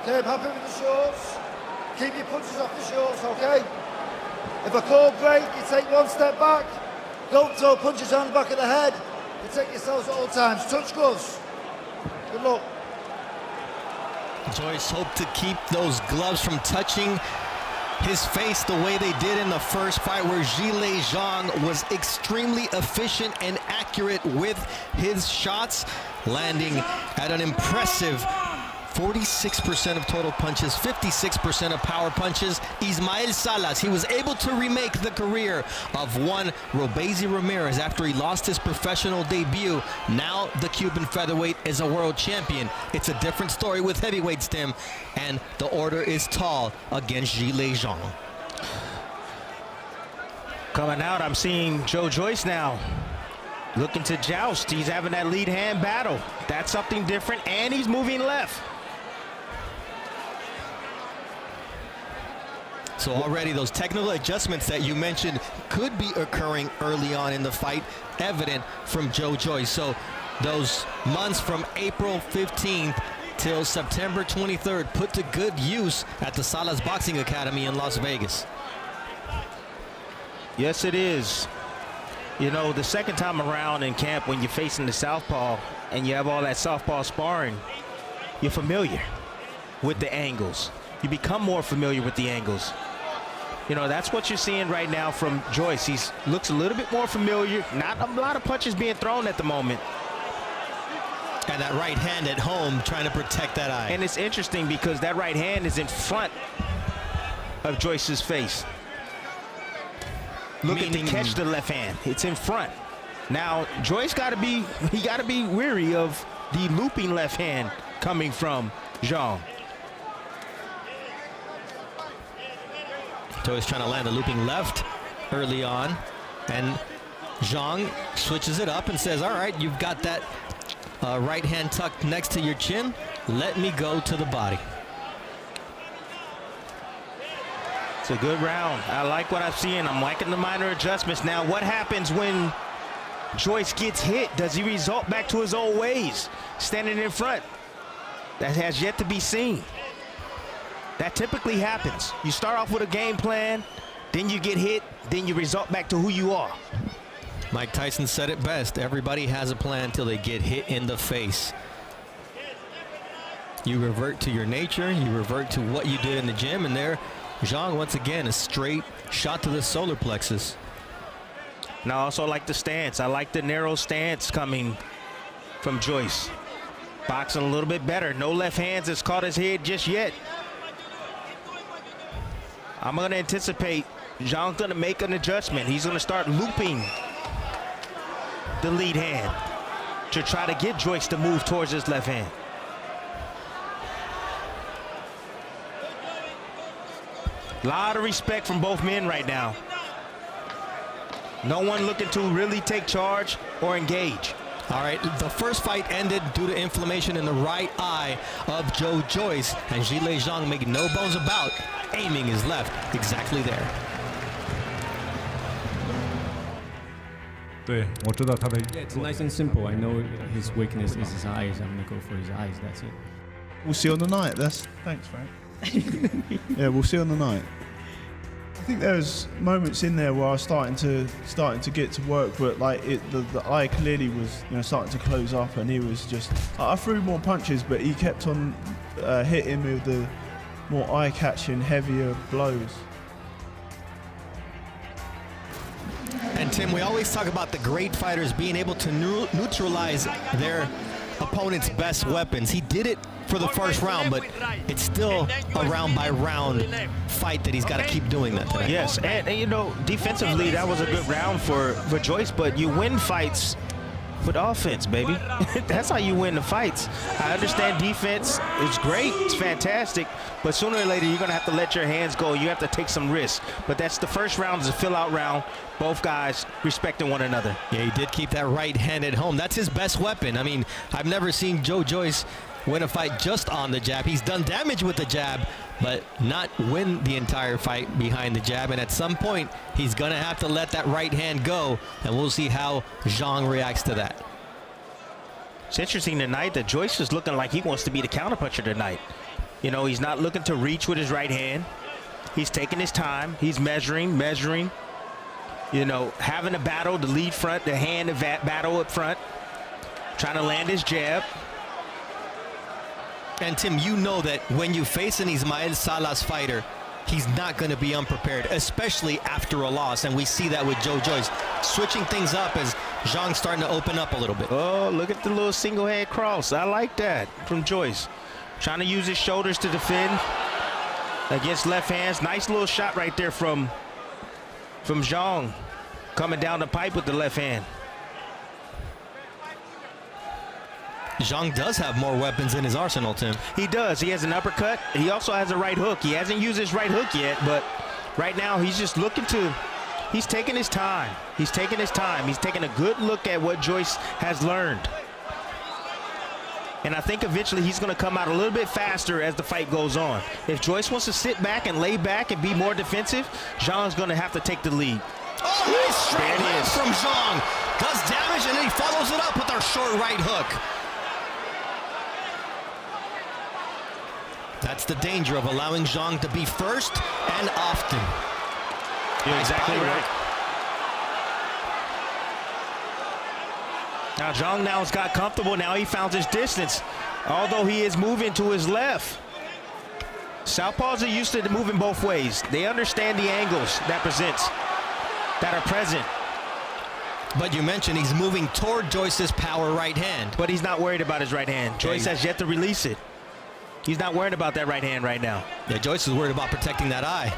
Okay, I'm happy with the shorts. Keep your punches off the shorts, okay? If I call break, you take one step back. Don't throw punches on the back of the head. Protect yourselves at all times. Touch gloves. Good luck. Joyce hoped to keep those gloves from touching his face the way they did in the first fight, where Zhilei Zhang was extremely efficient and accurate with his shots, landing at an impressive 46% of total punches, 56% of power punches. Ismael Salas, he was able to remake the career of one Robeisy Ramirez after he lost his professional debut. Now the Cuban featherweight is a world champion. It's a different story with heavyweights, Tim, and the order is tall against Zhilei Zhang. Coming out, I'm seeing Joyce now looking to joust. He's having that lead hand battle. That's something different, and he's moving left. So already those technical adjustments that you mentioned could be occurring early on in the fight, evident from Joyce. So those months from April 15th till September 23rd put to good use at the Salas Boxing Academy in Las Vegas. Yes, it is. You know, the second time around in camp, when you're facing the southpaw and you have all that southpaw sparring, you're familiar with the angles. You become more familiar with the angles. You know, that's what you're seeing right now from Joyce. He looks a little bit more familiar. Not a lot of punches being thrown at the moment. And that right hand at home trying to protect that eye. And it's interesting because that right hand is in front of Joyce's face. Looking to catch the left hand. It's in front. Now, Joyce got to be weary of the looping left hand coming from Zhang. Joyce trying to land a looping left early on, and Zhang switches it up and says, all right, you've got that right hand tucked next to your chin. Let me go to the body. It's a good round. I like what I'm seeing. I'm liking the minor adjustments. Now, what happens when Joyce gets hit? Does he resort back to his old ways, standing in front? That has yet to be seen. That typically happens. You start off with a game plan, then you get hit, then you resort back to who you are. Mike Tyson said it best. Everybody has a plan until they get hit in the face. You revert to your nature, you revert to what you did in the gym, and there, Zhang, once again, a straight shot to the solar plexus. Now, I also like the stance. I like the narrow stance coming from Joyce. Boxing a little bit better. No left hands has caught his head just yet. I'm going to anticipate Zhang's going to make an adjustment. He's going to start looping the lead hand to try to get Joyce to move towards his left hand. A lot of respect from both men right now. No one looking to really take charge or engage. All right, the first fight ended due to inflammation in the right eye of Joyce, and Zhilei Zhang making no bones about aiming his left exactly there. 对，我知道他的。 Yeah, it's nice and simple. I know his weakness is his eyes. I'm gonna go for his eyes. That's it. We'll see on the night. Thanks, Frank. Yeah, we'll see on the night. I think there's moments in there where I was starting to get to work, but like the eye clearly was starting to close up, and he was just. I threw more punches, but he kept on hitting me with the more eye-catching, heavier blows. And Tim, we always talk about the great fighters being able to neutralize their opponent's best weapons. He did it for the first round, but it's still a round-by-round fight that he's got to keep doing that today. Yes, and you know, defensively, that was a good round for Joyce, but you win fights with offense, baby. That's how you win the fights. I understand defense is great, it's fantastic, but sooner or later, you're going to have to let your hands go. You have to take some risks, but that's the first round is a fill-out round. Both guys respecting one another. Yeah, he did keep that right hand at home. That's his best weapon. I mean, I've never seen Joyce win a fight just on the jab. He's done damage with the jab, but not win the entire fight behind the jab. And at some point, he's going to have to let that right hand go, and we'll see how Zhang reacts to that. It's interesting tonight that Joyce is looking like he wants to be the counterpuncher tonight. You know, he's not looking to reach with his right hand. He's taking his time. He's measuring. You know, having a battle, the lead front, the hand battle up front. Trying to land his jab. And Tim, you know that when you face an Ismael Salas fighter, he's not going to be unprepared, especially after a loss. And we see that with Joe Joyce, switching things up as Zhang's starting to open up a little bit. Oh, look at the little single head cross. I like that from Joyce. Trying to use his shoulders to defend against left hands. Nice little shot right there from Zhang, coming down the pipe with the left hand. Zhang does have more weapons in his arsenal, Tim. He does. He has an uppercut. He also has a right hook. He hasn't used his right hook yet, but right now he's just looking to, he's taking his time. He's taking his time. He's taking a good look at what Joyce has learned. And I think eventually he's going to come out a little bit faster as the fight goes on. If Joyce wants to sit back and lay back and be more defensive, Zhang's going to have to take the lead. Oh, nice straight left from Zhang. Does damage, and then he follows it up with our short right hook. That's the danger of allowing Zhang to be first and often. You're exactly right. Now Zhang now has got comfortable. Now he found his distance, although he is moving to his left. Southpaws are used to moving both ways. They understand the angles that are present. But you mentioned he's moving toward Joyce's power right hand. But he's not worried about his right hand. Joyce has yet to release it. He's not worried about that right hand right now. Yeah, Joyce is worried about protecting that eye.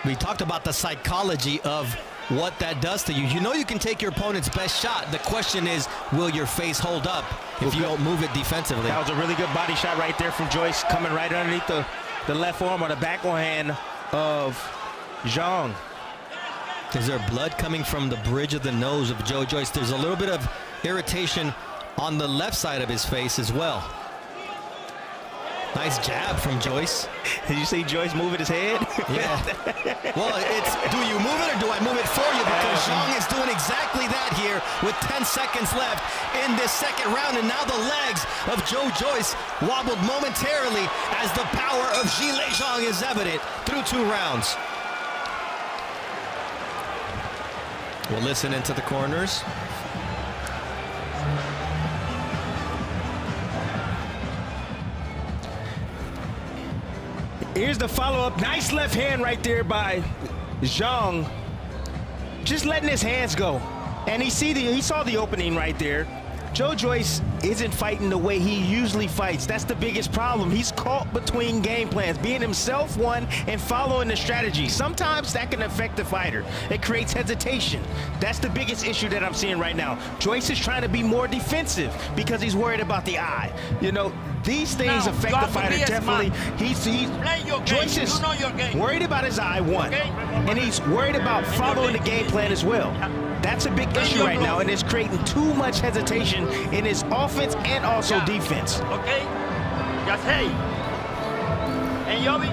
We talked about the psychology of what that does to you. You know you can take your opponent's best shot. The question is, will your face hold up if you don't move it defensively? That was a really good body shot right there from Joyce, coming right underneath the left arm or the backhand of Zhang. Is there blood coming from the bridge of the nose of Joe Joyce? There's a little bit of irritation on the left side of his face as well. Nice jab from Joyce. Did you see Joyce moving his head? Yeah. Well, it's do you move it or do I move it for you? Because Zhang is doing exactly that here with 10 seconds left in this second round. And now the legs of Joe Joyce wobbled momentarily as the power of Zhang is evident through 2 rounds. We'll listen into the corners. Here's the follow-up. Nice left hand right there by Zhang. Just letting his hands go. And he saw the opening right there. Joe Joyce isn't fighting the way he usually fights. That's the biggest problem. He's caught between game plans, being himself one and following the strategy. Sometimes that can affect the fighter. It creates hesitation. That's the biggest issue that I'm seeing right now. Joyce is trying to be more defensive because he's worried about the eye. You know, these things affect the fighter definitely. Joyce is worried about his eye, one, and he's worried about following the game plan as well. That's a big issue right now, and it's creating too much hesitation in his offense and also defense. Okay? Just hey. And Yobi?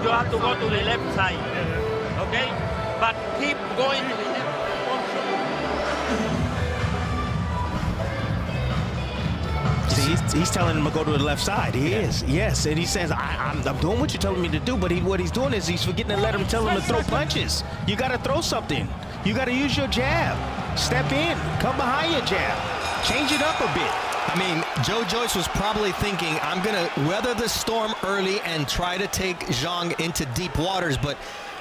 You have to go to the left side. Okay? But keep going to the left. He's telling him to go to the left side. He is, yes. And he says, I'm doing what you're telling me to do, but what he's doing is he's forgetting to let him tell him to throw punches. You got to throw something. You got to use your jab. Step in. Come behind your jab. Change it up a bit. I mean, Joe Joyce was probably thinking, I'm going to weather the storm early and try to take Zhang into deep waters, but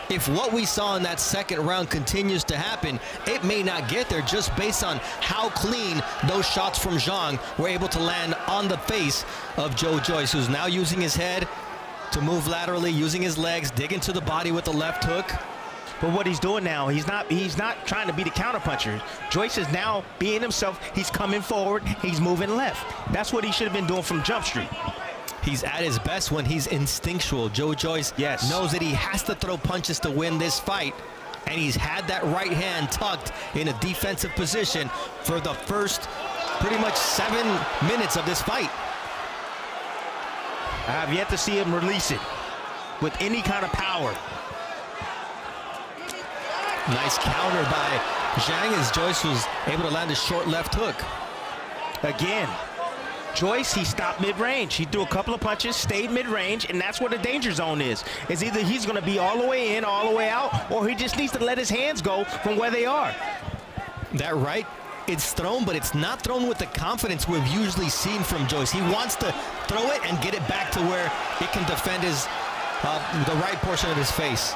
if what we saw in that second round continues to happen, it may not get there just based on how clean those shots from Zhang were able to land on the face of Joe Joyce, who's now using his head to move laterally, using his legs, dig into the body with the left hook. But what he's doing now, he's not trying to be the counterpuncher. Joyce is now being himself. He's coming forward. He's moving left. That's what he should have been doing from Jump Street. He's at his best when he's instinctual. Joe Joyce knows that he has to throw punches to win this fight, and he's had that right hand tucked in a defensive position for the first pretty much 7 minutes of this fight. I have yet to see him release it with any kind of power. Nice counter by Zhang as Joyce was able to land a short left hook. Again, Joyce, he stopped mid-range. He threw a couple of punches, stayed mid-range, and that's where the danger zone is. It's either he's going to be all the way in, all the way out, or he just needs to let his hands go from where they are. That right, it's thrown, but it's not thrown with the confidence we've usually seen from Joyce. He wants to throw it and get it back to where it can defend his the right portion of his face.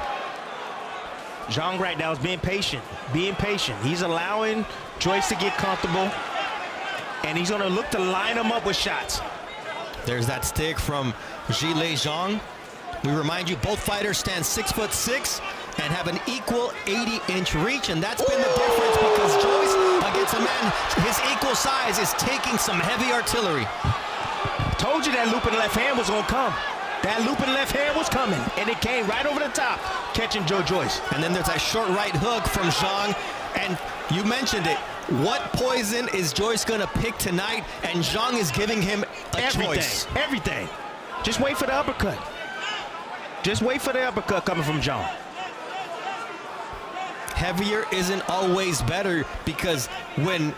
Zhang right now is being patient, He's allowing Joyce to get comfortable, and he's going to look to line him up with shots. There's that stick from Zhang. We remind you, both fighters stand 6'6" and have an equal 80-inch reach, and that's been the difference because Joyce, against a man his equal size, is taking some heavy artillery. Told you that looping left hand was going to come. That looping left hand was coming, and it came right over the top, catching Joyce. And then there's that short right hook from Zhang, and you mentioned it. What poison is Joyce going to pick tonight? And Zhang is giving him a choice. Everything. Just wait for the uppercut. Just wait for the uppercut coming from Zhang. Heavier isn't always better, because when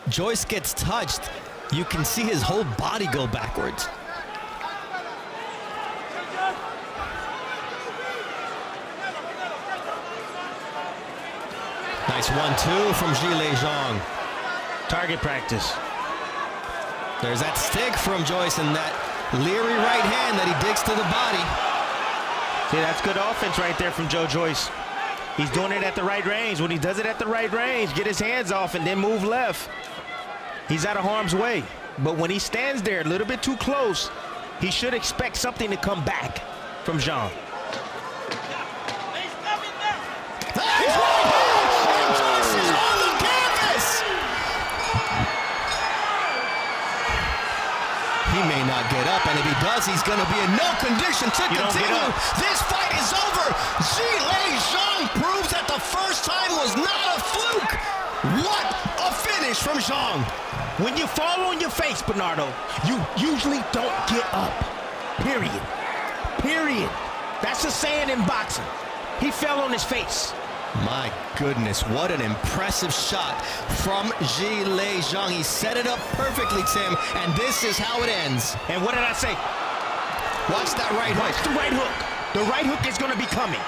Joyce gets touched, you can see his whole body go backwards. Nice 1-2 from Zhang. Target practice. There's that stick from Joyce and that leery right hand that he digs to the body. See, that's good offense right there from Joyce. He's doing it at the right range. When he does it at the right range, get his hands off and then move left. He's out of harm's way. But when he stands there a little bit too close, he should expect something to come back from Zhang. He may not get up, and if he does, he's going to be in no condition to continue. This fight is over. Zhang proves that the first time was not a fluke. What a finish from Zhang. When you fall on your face, Bernardo, you usually don't get up. Period. Period. That's a saying in boxing. He fell on his face. My goodness, what an impressive shot from Zhang. He set it up perfectly, Tim, and this is how it ends. And what did I say? Watch that right hook. Watch the right hook. The right hook is going to be coming.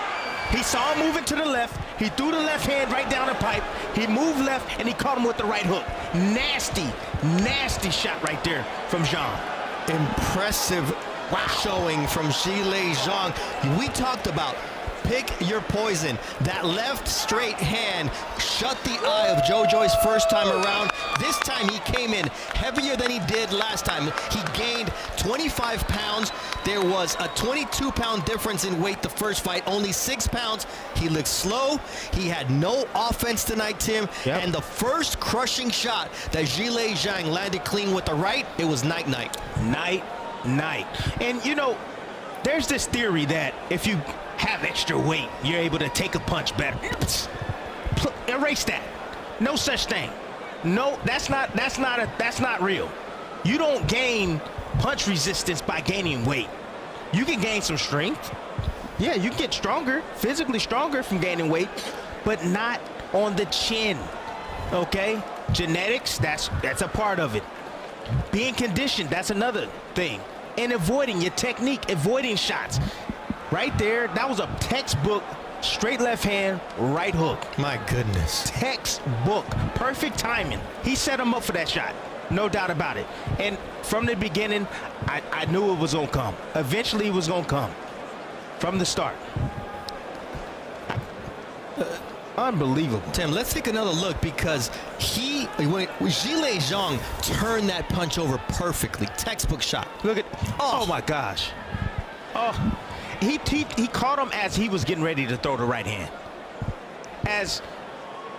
He saw him moving to the left. He threw the left hand right down the pipe. He moved left, and he caught him with the right hook. Nasty, nasty shot right there from Zhang. Impressive showing from Zhang. We talked about pick your poison. That left straight hand shut the eye of Joyce first time around. This time he came in heavier than he did last time. He gained 25 pounds. There was a 22-pound difference in weight the first fight, only 6 pounds. He looked slow. He had no offense tonight, Tim. Yep. And the first crushing shot that Zhang landed clean with the right, it was night-night. Night-night. And, you know, there's this theory that if you have extra weight, you're able to take a punch better. Erase that. No such thing. No, that's not real. You don't gain punch resistance by gaining weight. You can gain some strength. Yeah, you get stronger, physically stronger from gaining weight, but not on the chin. Okay? Genetics, that's a part of it. Being conditioned, that's another thing. And avoiding your technique, avoiding shots. Right there, that was a textbook straight left hand, right hook. My goodness. Textbook. Perfect timing. He set him up for that shot. No doubt about it. And from the beginning, I knew it was going to come. Eventually, it was going to come. From the start. Unbelievable. Tim, let's take another look, because Zhang turned that punch over perfectly. Textbook shot. Look at, oh my gosh. Oh. He caught him as he was getting ready to throw the right hand. As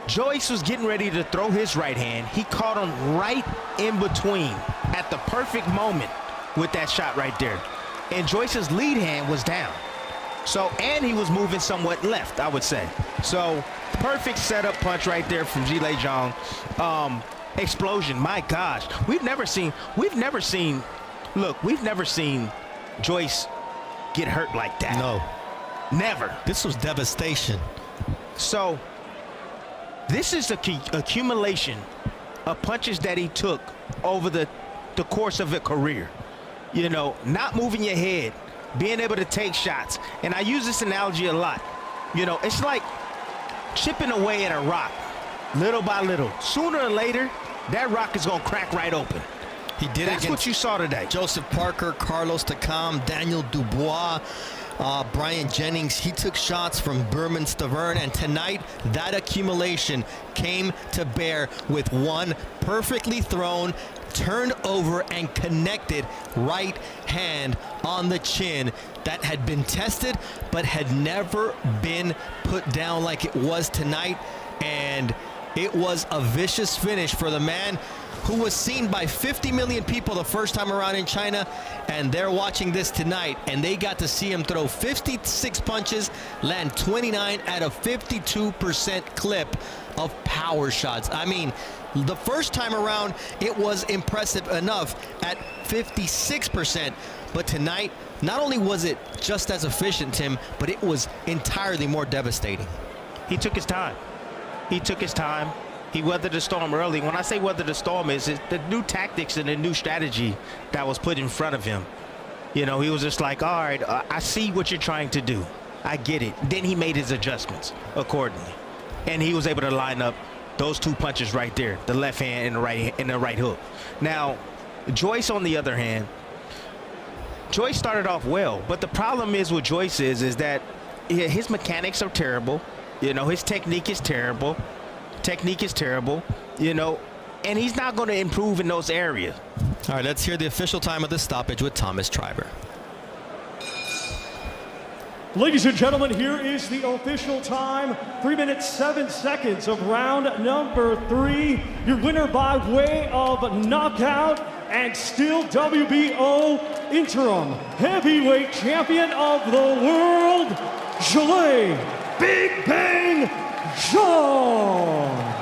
Joyce was getting ready to throw his right hand, he caught him right in between at the perfect moment with that shot right there. And Joyce's lead hand was down. So, and he was moving somewhat left, I would say. So, perfect setup punch right there from Zhang. Explosion, my gosh. We've never seen Joyce get hurt like that. No. Never. This was devastation. So, this is a accumulation of punches that he took over the the course of a career. You know, not moving your head, being able to take shots. And I use this analogy a lot. You know, it's like chipping away at a rock, little by little. Sooner or later, that rock is going to crack right open. He did it. That's what you saw today. Joseph Parker, Carlos Takam, Daniel Dubois, Brian Jennings. He took shots from Berman Stavern, and tonight that accumulation came to bear with one perfectly thrown, turned over and connected right hand on the chin that had been tested but had never been put down like it was tonight. And it was a vicious finish for the man who was seen by 50 million people the first time around in China, and they're watching this tonight, and they got to see him throw 56 punches, land 29 at a 52% clip of power shots. I mean, the first time around, it was impressive enough at 56%, but tonight, not only was it just as efficient, Tim, but it was entirely more devastating. He took his time. He took his time. He weathered the storm early. When I say weathered the storm, it's the new tactics and the new strategy that was put in front of him. You know, he was just like, all right, I see what you're trying to do. I get it. Then he made his adjustments accordingly. And he was able to line up those two punches right there, the left hand and the right hook. Now, Joyce, on the other hand, Joyce started off well, but the problem is with Joyce is that his mechanics are terrible. You know, his technique is terrible. You know, and he's not going to improve in those areas. All right, let's hear the official time of the stoppage with Thomas Triber. Ladies and gentlemen, here is the official time. 3 minutes, 7 seconds of round number 3. Your winner by way of knockout and still WBO interim heavyweight champion of the world, Zhilei Big Bang Zhang.